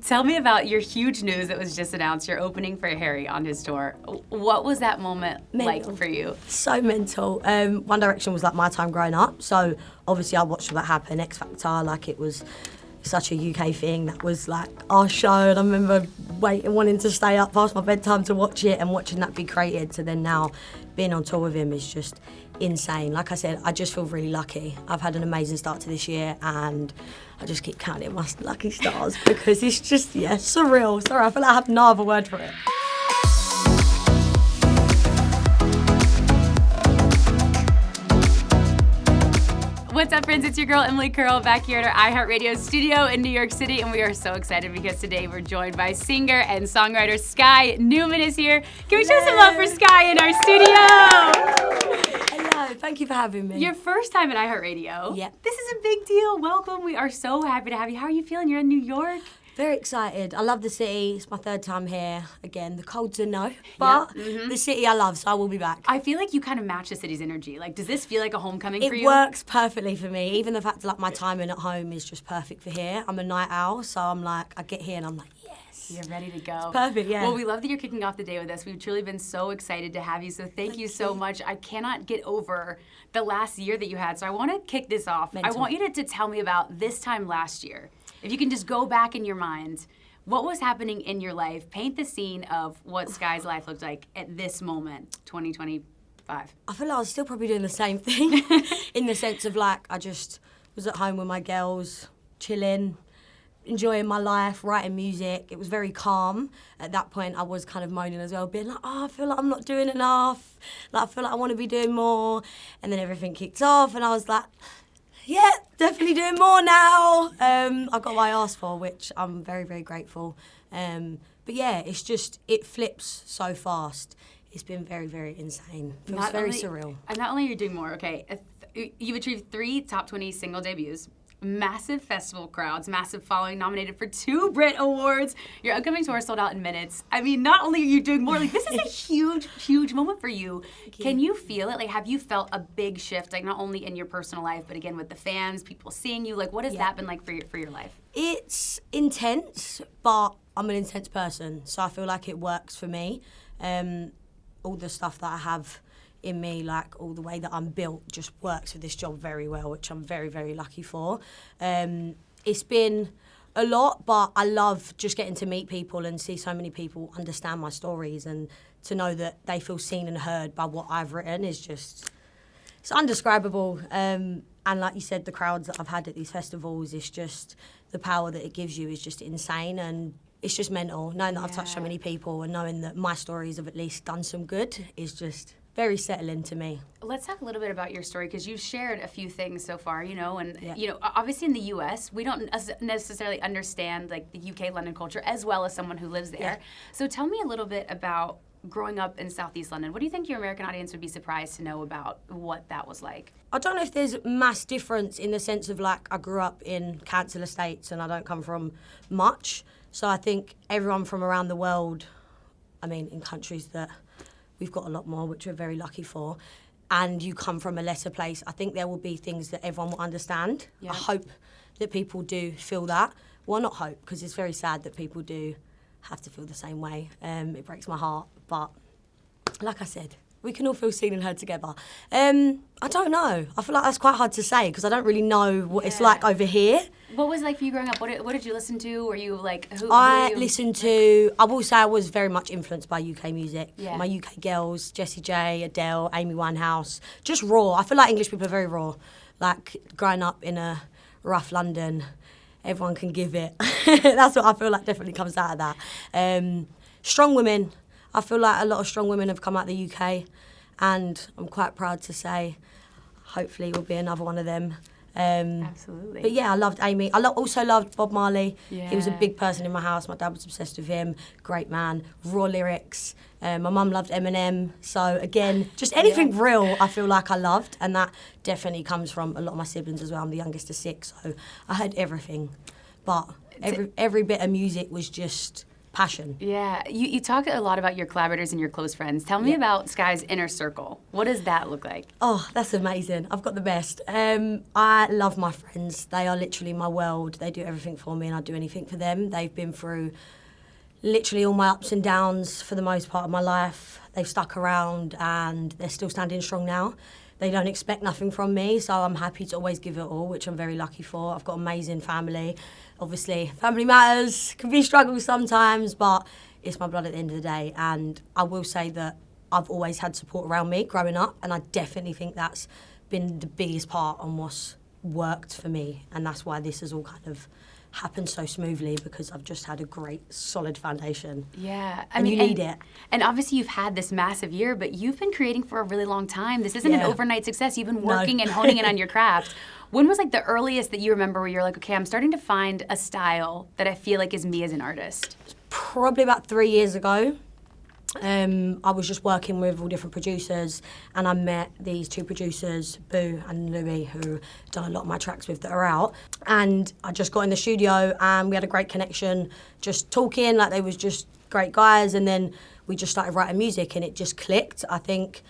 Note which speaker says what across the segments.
Speaker 1: Tell me about your huge news that was just announced. You're opening for Harry on his tour. What was that moment like for you?
Speaker 2: So mental. One Direction was like my time growing up, so obviously I watched all that happen. X Factor, like it was such a UK thing. That was like our show, and I remember wanting to stay up past my bedtime to watch it and watching that be created. So then now being on tour with him is just insane. Like I said, I just feel really lucky. I've had an amazing start to this year, and I just keep counting my lucky stars because it's just, surreal. Sorry, I feel like I have no other word for it.
Speaker 1: What's up, friends? It's your girl, Emily Curl, back here at our iHeartRadio studio in New York City, and we are so excited because today we're joined by singer and songwriter Skye Newman is here. Can we show some love for Skye in our studio?
Speaker 2: Hello, thank you for having me.
Speaker 1: Your first time at iHeartRadio.
Speaker 2: Yeah.
Speaker 1: This is a big deal. Welcome. We are so happy to have you. How are you feeling? You're in New York.
Speaker 2: Very excited. I love the city. It's my third time here. Again, the cold's a no, but the city I love, so I will be back.
Speaker 1: I feel like you kind of match the city's energy. Like, does this feel like a homecoming for you?
Speaker 2: It works perfectly for me. Even the fact that like my timing at home is just perfect for here. I'm a night owl, so I'm like, I get here and I'm like, yes.
Speaker 1: You're ready to go.
Speaker 2: It's perfect, yeah.
Speaker 1: Well, we love that you're kicking off the day with us. We've truly been so excited to have you, so thank you so much. I cannot get over the last year that you had, so I want to kick this off. I want you to tell me about this time last year. If you can just go back in your mind, what was happening in your life? Paint the scene of what Skye's life looked like at this moment, 2025.
Speaker 2: I feel like I was still probably doing the same thing in the sense of like I just was at home with my girls, chilling, enjoying my life, writing music. It was very calm. At that point, I was kind of moaning as well, being like, I feel like I'm not doing enough. Like, I feel like I want to be doing more. And then everything kicked off, and I was like, yeah, definitely doing more now. I got what I asked for, which I'm very, very grateful. But yeah, it's just, it flips so fast. It's been very, very insane. It's very surreal.
Speaker 1: And not only are you doing more, okay, you've achieved 3 top 20 single debuts, massive festival crowds, massive following, nominated for 2 Brit Awards. Your upcoming tour sold out in minutes. I mean, not only are you doing more, like this is a huge, huge moment for you. Can you feel it? Like, have you felt a big shift, like not only in your personal life, but again with the fans, people seeing you? Like, what has that been like for your life?
Speaker 2: It's intense, but I'm an intense person, so I feel like it works for me. All the stuff that I have in me, like all the way that I'm built, just works for this job very well, which I'm very, very lucky for. It's been a lot, but I love just getting to meet people and see so many people understand my stories, and to know that they feel seen and heard by what I've written is just, it's undescribable. And like you said, the crowds that I've had at these festivals, it's just, the power that it gives you is just insane, and it's just mental. Knowing that I've touched so many people and knowing that my stories have at least done some good is just very settling to me.
Speaker 1: Let's talk a little bit about your story, because you've shared a few things so far, you know, and you know, obviously in the U.S., we don't necessarily understand like the UK London culture as well as someone who lives there. Yeah. So tell me a little bit about growing up in Southeast London. What do you think your American audience would be surprised to know about what that was like?
Speaker 2: I don't know if there's mass difference in the sense of like I grew up in council estates and I don't come from much. So I think everyone from around the world, I mean, in countries that we've got a lot more, which we're very lucky for, and you come from a lesser place, I think there will be things that everyone will understand. Yeah. I hope that people do feel that. Well, not hope, because it's very sad that people do have to feel the same way. It breaks my heart, but like I said, we can all feel seen and heard together. I don't know. I feel like that's quite hard to say because I don't really know what it's like over here.
Speaker 1: What was it like for you growing up? What did you listen to? Were you like,
Speaker 2: I listened to, I will say I was very much influenced by UK music. Yeah. My UK girls, Jessie J, Adele, Amy Winehouse, just raw. I feel like English people are very raw. Like growing up in a rough London, everyone can give it. That's what I feel like definitely comes out of that. Strong women. I feel like a lot of strong women have come out of the UK, and I'm quite proud to say, hopefully we'll be another one of them.
Speaker 1: Absolutely.
Speaker 2: But yeah, I loved Amy. I also loved Bob Marley. Yeah. He was a big person in my house. My dad was obsessed with him. Great man. Raw lyrics. My mum loved Eminem. So again, just anything real I feel like I loved, and that definitely comes from a lot of my siblings as well. I'm the youngest of 6, so I heard everything. But every bit of music was just passion.
Speaker 1: Yeah. You talk a lot about your collaborators and your close friends. Tell me about Skye's inner circle. What does that look like?
Speaker 2: Oh, that's amazing. I've got the best. I love my friends. They are literally my world. They do everything for me and I do anything for them. They've been through literally all my ups and downs for the most part of my life. They've stuck around and they're still standing strong now. They don't expect nothing from me, so I'm happy to always give it all, which I'm very lucky for. I've got an amazing family. Obviously, family matters, can be struggles sometimes, but it's my blood at the end of the day. And I will say that I've always had support around me growing up, and I definitely think that's been the biggest part on what's worked for me. And that's why this has all kind of happened so smoothly, because I've just had a great, solid foundation.
Speaker 1: Yeah.
Speaker 2: You need it.
Speaker 1: And obviously you've had this massive year, but you've been creating for a really long time. This isn't an overnight success. You've been working and honing in on your craft. When was like the earliest that you remember where you're like, okay, I'm starting to find a style that I feel like is me as an artist?
Speaker 2: Probably about 3 years ago. I was just working with all different producers and I met these two producers, Boo and Louis, who done a lot of my tracks with that are out. And I just got in the studio and we had a great connection, just talking, like they was just great guys. And then we just started writing music and it just clicked. I think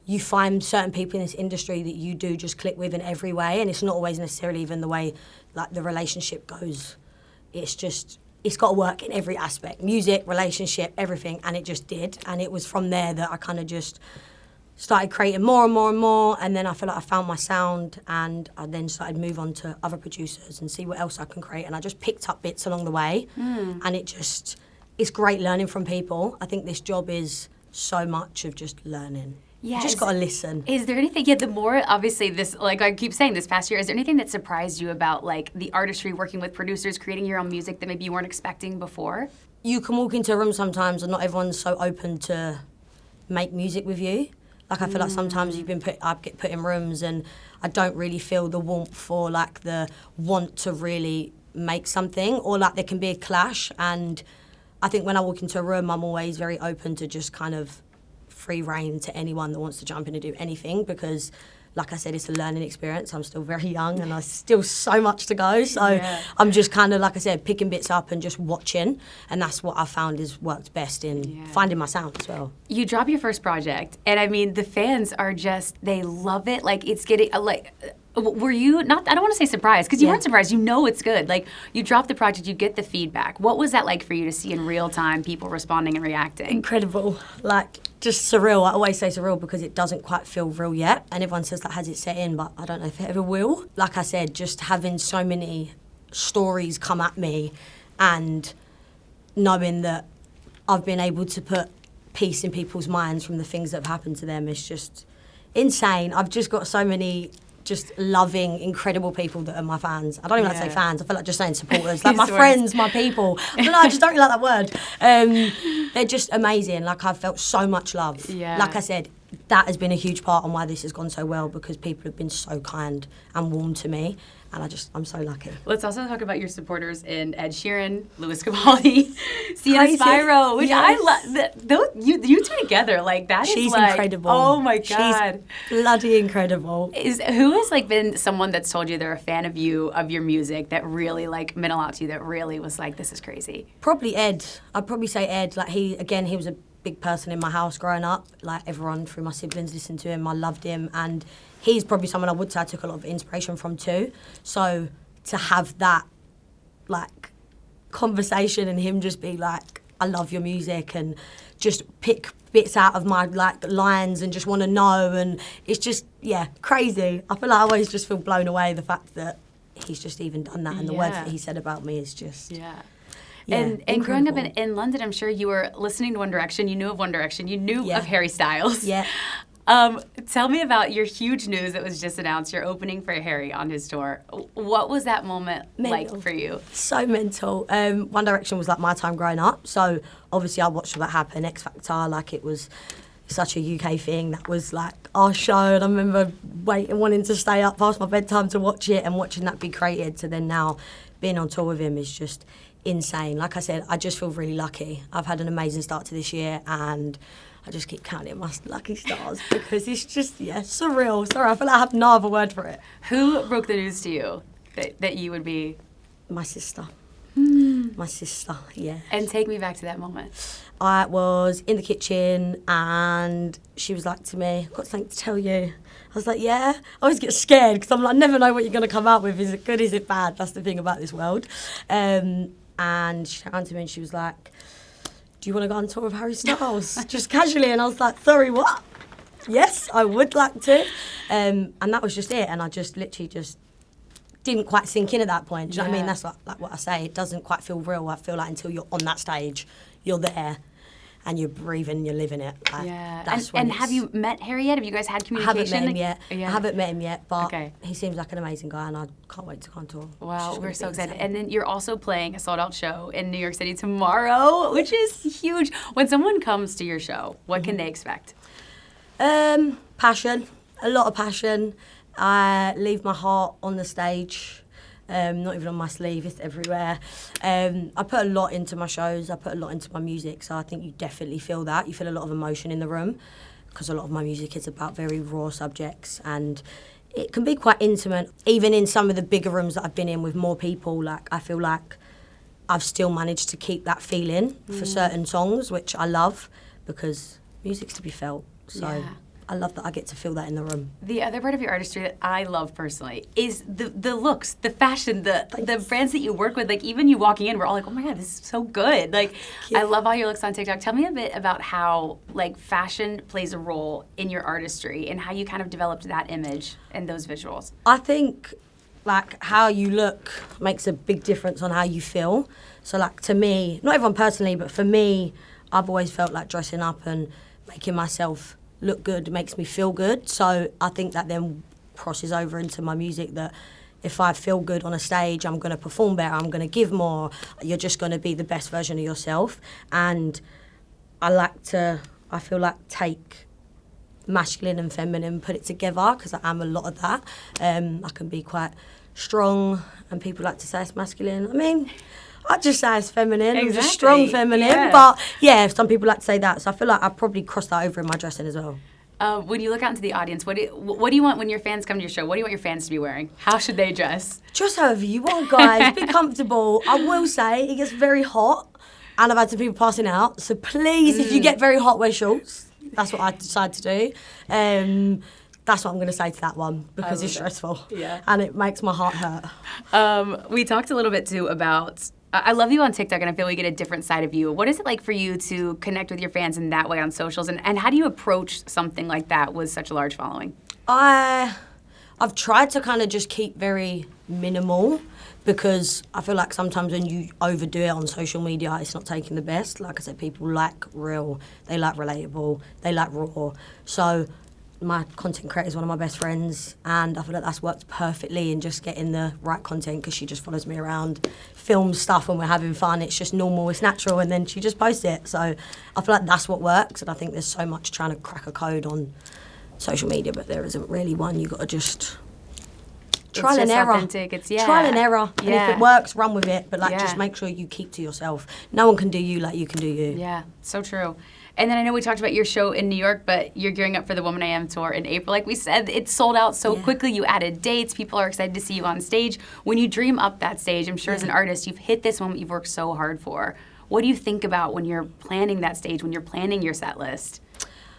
Speaker 2: you find certain people in this industry that you do just click with in every way, and it's not always necessarily even the way like the relationship goes. It's got to work in every aspect, music, relationship, everything, and it just did. And it was from there that I kind of just started creating more and more and more, and then I feel like I found my sound, and I then started to move on to other producers and see what else I can create, and I just picked up bits along the way, and it's great learning from people. I think this job is so much of just learning. Yeah, you just got to listen.
Speaker 1: Is there anything, the more, obviously, this, like I keep saying, this past year, is there anything that surprised you about, like, the artistry, working with producers, creating your own music that maybe you weren't expecting before?
Speaker 2: You can walk into a room sometimes and not everyone's so open to make music with you. Like, I feel like sometimes I get put in rooms and I don't really feel the warmth or, like, the want to really make something, or, like, there can be a clash. And I think when I walk into a room, I'm always very open to just kind of free reign to anyone that wants to jump in and do anything, because like I said, it's a learning experience. I'm still very young and there's still so much to go, so I'm just kind of, like I said, picking bits up and just watching, and that's what I found has worked best in finding my sound as well.
Speaker 1: You drop your first project and I mean the fans are just, they love it. Like, it's getting like, were you not, I don't want to say surprised, because you weren't surprised, you know it's good. Like, you drop the project, you get the feedback. What was that like for you to see in real time people responding and reacting?
Speaker 2: Incredible. Like, just surreal. I always say surreal because it doesn't quite feel real yet, and everyone says that has it set in, but I don't know if it ever will. Like I said, just having so many stories come at me and knowing that I've been able to put peace in people's minds from the things that have happened to them is just insane. I've just got so many just loving, incredible people that are my fans. I don't even like to say fans. I feel like just saying supporters. Like my friends, my people. I don't know, I just don't really like that word. They're just amazing. Like, I've felt so much love. Yeah. Like I said, that has been a huge part on why this has gone so well, because people have been so kind and warm to me. And I'm so lucky.
Speaker 1: Let's also talk about your supporters in Ed Sheeran, Louis Capaldi, Sienna Spyro, which I love. You two together, like, that
Speaker 2: She's
Speaker 1: is like,
Speaker 2: incredible.
Speaker 1: Oh my God.
Speaker 2: She's bloody incredible.
Speaker 1: Who has like been someone that's told you they're a fan of you, of your music, that really like meant a lot to you, that really was like, this is crazy?
Speaker 2: Probably Ed. I'd probably say Ed. Like, he was a big person in my house growing up. Like, everyone through my siblings listened to him. I loved him, and he's probably someone I would say I took a lot of inspiration from too. So to have that, like, conversation and him just be like, I love your music, and just pick bits out of my, like, lines and just want to know, and it's just, crazy. I feel like I always just feel blown away the fact that he's just even done that, and the words that he said about me is just...
Speaker 1: And growing up in London, I'm sure you were listening to One Direction, you knew of One Direction, you knew of Harry Styles.
Speaker 2: Yeah.
Speaker 1: Tell me about your huge news that was just announced. You're opening for Harry on his tour. What was that moment like for you? So
Speaker 2: mental. One Direction was like my time growing up, so obviously I watched all that happen, X Factor, like it was such a UK thing. That was like our show, and I remember wanting to stay up past my bedtime to watch it, and watching that be created. So then now being on tour with him is just insane. Like I said, I just feel really lucky. I've had an amazing start to this year, and I just keep counting my lucky stars because it's just, surreal. Sorry, I feel like I have no other word for it.
Speaker 1: Who broke the news to you that you would be?
Speaker 2: My sister. My sister, yeah.
Speaker 1: And take me back to that moment.
Speaker 2: I was in the kitchen and she was like to me, I've got something to tell you. I was like, yeah. I always get scared because I'm like, I never know what you're going to come out with. Is it good? Is it bad? That's the thing about this world. And she turned to me and she was like, do you want to go on tour with Harry Styles? Just casually. And I was like, sorry, what? Yes, I would like to. And that was just it. And I just literally just didn't quite sink in at that point. Do you know what I mean? That's like what I say. It doesn't quite feel real. I feel like until you're on that stage, you're there and you're breathing, you're living it. Like,
Speaker 1: and have you met Harry yet? Have you guys had communication?
Speaker 2: I haven't met him yet, but he seems like an amazing guy and I can't wait to go on tour.
Speaker 1: Wow, we're so excited. And then you're also playing a sold-out show in New York City tomorrow, which is huge. When someone comes to your show, what can they expect?
Speaker 2: Passion, a lot of passion. I leave my heart on the stage, not even on my sleeve, it's everywhere. I put a lot into my shows, I put a lot into my music, so I think you definitely feel that. You feel a lot of emotion in the room, because a lot of my music is about very raw subjects, and it can be quite intimate. Even in some of the bigger rooms that I've been in with more people, like I feel like I've still managed to keep that feeling for certain songs, which I love, because music's to be felt, so... I love that I get to feel that in the room. The
Speaker 1: other part of your artistry that I love personally is the looks, the fashion, the brands that you work with. Like, even you walking in, we're all like, oh my God, this is so good. Like, I love all your looks on TikTok. Tell me a bit about how, like, fashion plays a role in your artistry and how you kind of developed that image and those visuals.
Speaker 2: I think, like, how you look makes a big difference on how you feel. So, like, to me, not everyone personally, but for me, I've always felt like dressing up and making myself look good makes me feel good. So I think that then crosses over into my music, that if I feel good on a stage, I'm going to perform better, I'm going to give more, you're just going to be the best version of yourself. And I feel like take masculine and feminine, put it together, because I am a lot of that. I can be quite strong and people like to say it's masculine. I mean, I'd just say it's feminine. Exactly. I'm just strong feminine. But yeah, some people like to say that. So I feel like I probably crossed that over in my dressing as well.
Speaker 1: When you look out into the audience, what do you want when your fans come to your show? What do you want your fans to be wearing? How should they dress?
Speaker 2: Just however you want, guys. Be comfortable. I will say it gets very hot and I've had some people passing out. So please, if you get very hot, wear shorts. That's what I decided to do. That's what I'm going to say to that one, because it's stressful. Yeah. And it makes my heart hurt.
Speaker 1: We talked a little bit too about... I love you on TikTok, and I feel we get a different side of you. What is it like for you to connect with your fans in that way on socials, and how do you approach something like that with such a large following?
Speaker 2: I've tried to kind of just keep very minimal, because I feel like sometimes when you overdo it on social media, it's not taking the best. Like I said, people like real, they like relatable, they like raw. So my content creator is one of my best friends, and I feel like that's worked perfectly in just getting the right content, because she just follows me around, films stuff when we're having fun. It's just normal, it's natural, and then she just posts it. So I feel like that's what works, and I think there's so much trying to crack a code on social media, but there isn't really one. You got to just trial and error. Trial and error. And if it works, run with it, but just make sure you keep to yourself. No one can do you like you can do you.
Speaker 1: Yeah, so true. And then I know we talked about your show in New York, but you're gearing up for the Woman I Am tour in April. Like we said, it's sold out so quickly. You added dates. People are excited to see you on stage. When you dream up that stage, I'm sure as an artist, you've hit this moment you've worked so hard for. What do you think about when you're planning that stage, when you're planning your set list?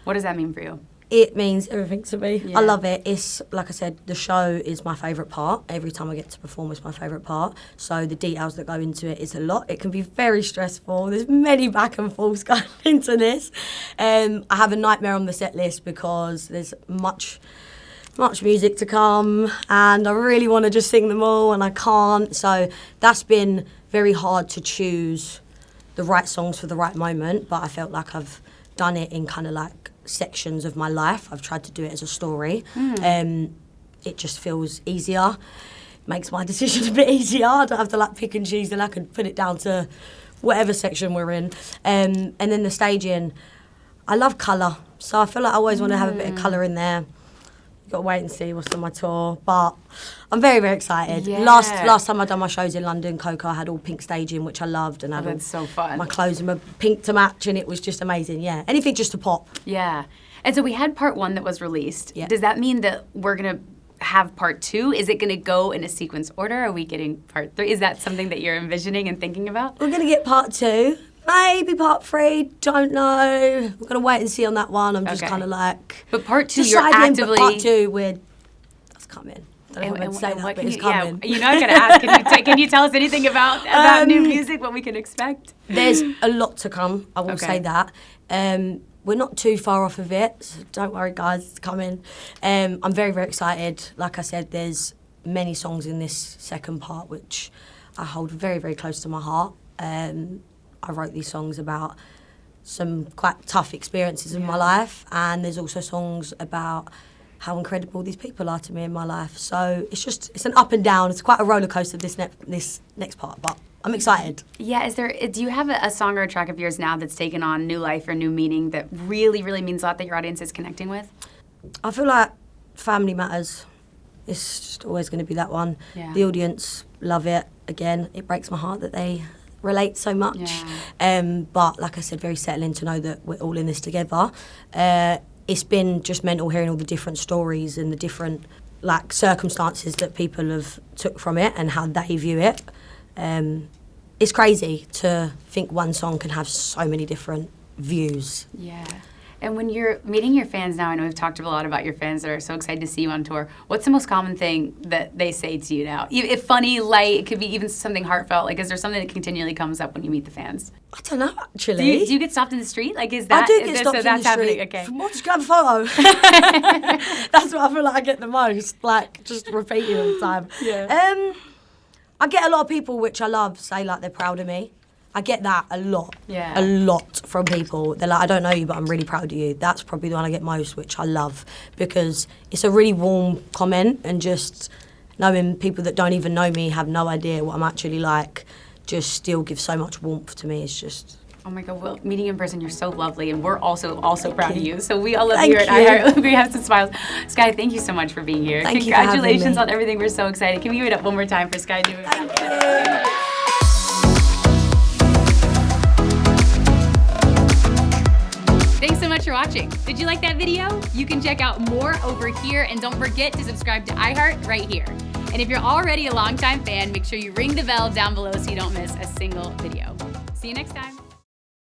Speaker 1: What does that mean for you?
Speaker 2: It means everything to me. Yeah. I love it. It's, like I said, the show is my favourite part. Every time I get to perform, it's my favourite part. So the details that go into it is a lot. It can be very stressful. There's many back and forths going into this. I have a nightmare on the set list because there's much music to come, and I really want to just sing them all, and I can't. So that's been very hard to choose the right songs for the right moment, but I felt like I've done it in kind of like sections of my life. I've tried to do it as a story. It just feels easier, makes my decision a bit easier. I don't have to like pick and choose, and I can put it down to whatever section we're in. And then the staging, I love colour, so I feel like I always want to have a bit of colour in there. Got to wait and see what's on my tour, but I'm very, very excited. Yeah. Last time I done my shows in London, Coco, I had all pink staging, which I loved, and I had
Speaker 1: so fun.
Speaker 2: My clothes were pink to match, and it was just amazing. Yeah, anything just to pop.
Speaker 1: Yeah, and so we had part one that was released. Yeah. Does that mean that we're gonna have part 2? Is it going to go in a sequence order? Are we getting part 3? Is that something that you're envisioning and thinking about?
Speaker 2: We're going to get part 2. Maybe part 3, don't know. We're going to wait and see on that one. I'm just kind of like...
Speaker 1: But part 2,
Speaker 2: deciding,
Speaker 1: you're actively...
Speaker 2: But part 2, that's coming. I don't know how to say that, but it's coming.
Speaker 1: Yeah, you know, I'm going to ask, can you tell us anything about new music, what we can expect?
Speaker 2: There's a lot to come, I will say that. We're not too far off of it, so don't worry, guys, it's coming. I'm very, very excited. Like I said, there's many songs in this second part which I hold very, very close to my heart. I wrote these songs about some quite tough experiences in my life, and there's also songs about how incredible these people are to me in my life. So it's an up and down. It's quite a roller coaster, this next part, but I'm excited.
Speaker 1: Yeah, do you have a song or a track of yours now that's taken on new life or new meaning that really, really means a lot that your audience is connecting with?
Speaker 2: I feel like Family Matters. It's just always going to be that one. Yeah. The audience love it. Again, it breaks my heart that they relate so much. Yeah. But like I said, very settling to know that we're all in this together. It's been just mental hearing all the different stories and the different circumstances that people have took from it and how they view it. It's crazy to think one song can have so many different views.
Speaker 1: Yeah. And when you're meeting your fans now, I know we've talked a lot about your fans that are so excited to see you on tour. What's the most common thing that they say to you now? If funny, light, it could be even something heartfelt. Is there something that continually comes up when you meet the fans?
Speaker 2: I don't know, actually.
Speaker 1: Do you get stopped in the street? Is that?
Speaker 2: I do get stopped in the street.
Speaker 1: Happening? Okay.
Speaker 2: Well, just grab a photo. That's what I feel like I get the most. Just repeating all the time. Yeah. I get a lot of people, which I love, say they're proud of me. I get that a lot. Yeah. A lot from people. They're like, I don't know you, but I'm really proud of you. That's probably the one I get most, which I love, because it's a really warm comment, and just knowing people that don't even know me, have no idea what I'm actually like, just still gives so much warmth to me. It's just...
Speaker 1: Oh my God, well, meeting in person, you're so lovely, and we're also proud of you. So we all love you here at iHeart. We have some smiles. Skye, thank you so much for being here. Congratulations on everything. We're so excited. Can we give it up one more time for Skye Newman?
Speaker 2: Thank you.
Speaker 1: Thanks so much for watching. Did you like that video? You can check out more over here, and don't forget to subscribe to iHeart right here. And if you're already a longtime fan, make sure you ring the bell down below so you don't miss a single video. See you next time.